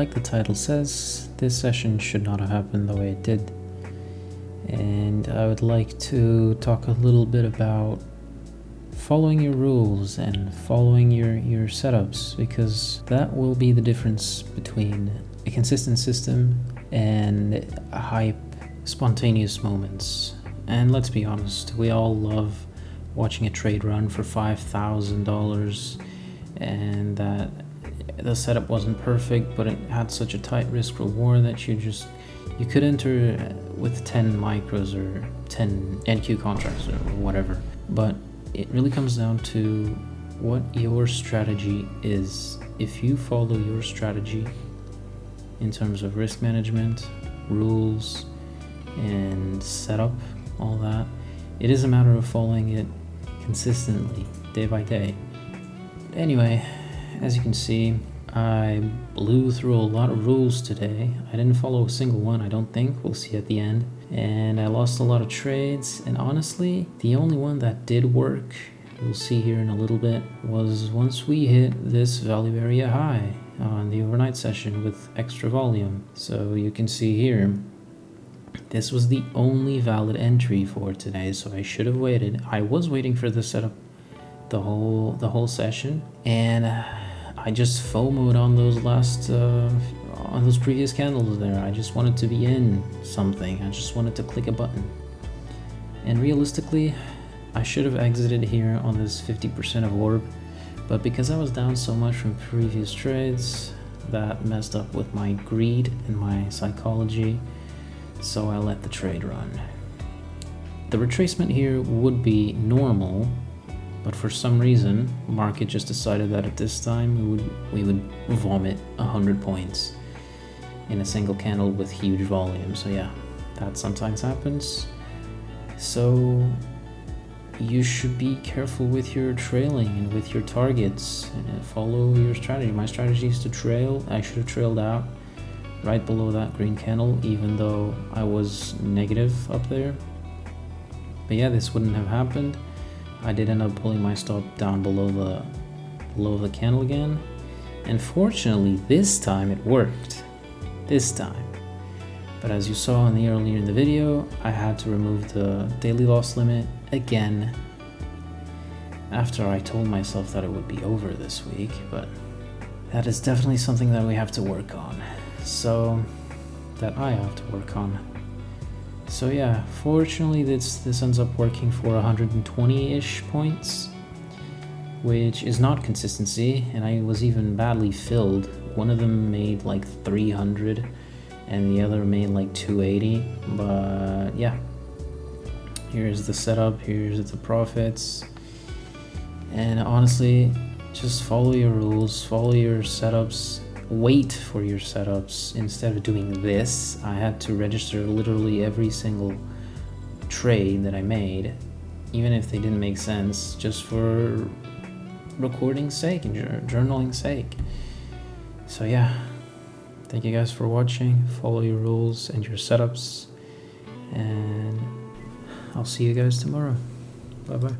Like the title says, this session should not have happened the way it did. And I would like to talk a little bit about following your rules and following your setups, because that will be the difference between a consistent system and hype, spontaneous moments. And let's be honest, we all love watching a trade run for $5,000 and that the setup wasn't perfect, but it had such a tight risk reward that you could enter with 10 micros or 10 NQ contracts or whatever. But it really comes down to what your strategy is. If you follow your strategy in terms of risk management, rules, and setup, all that, it is a matter of following it consistently, day by day. Anyway, as you can see, I blew through a lot of rules today. I didn't follow a single one, I don't think. We'll see at the end. And I lost a lot of trades, and honestly, the only one that did work, you'll see here in a little bit, was once we hit this value area high on the overnight session with extra volume. So you can see here, this was the only valid entry for today, so I should have waited. I was waiting for the setup the whole session, and I just FOMO'd on those previous candles there. I just wanted to be in something. I just wanted to click a button. And realistically, I should have exited here on this 50% of orb, but because I was down so much from previous trades, that messed up with my greed and my psychology, so I let the trade run. The retracement here would be normal, but for some reason, market just decided that at this time we would vomit 100 points in a single candle with huge volume. So yeah, that sometimes happens. So you should be careful with your trailing and with your targets. Follow your strategy. My strategy is to trail. I should have trailed out right below that green candle, even though I was negative up there. But yeah, this wouldn't have happened. I did end up pulling my stop down below the candle again, and fortunately this time it worked. This time. But as you saw earlier in the video, I had to remove the daily loss limit again after I told myself that it would be over this week, but that is definitely something that we have to work on. So that I have to work on. So yeah, fortunately this ends up working for 120-ish points, which is not consistency, and I was even badly filled. One of them made like 300 and the other made like 280, but yeah. Here's the setup, here's the profits, and honestly, just follow your rules, follow your setups. Wait for your setups. Instead of doing this, I had to register literally every single trade that I made, even if they didn't make sense, just for recording's sake and journaling's sake. So yeah, thank you guys for watching. Follow your rules and your setups, and I'll see you guys tomorrow. Bye bye.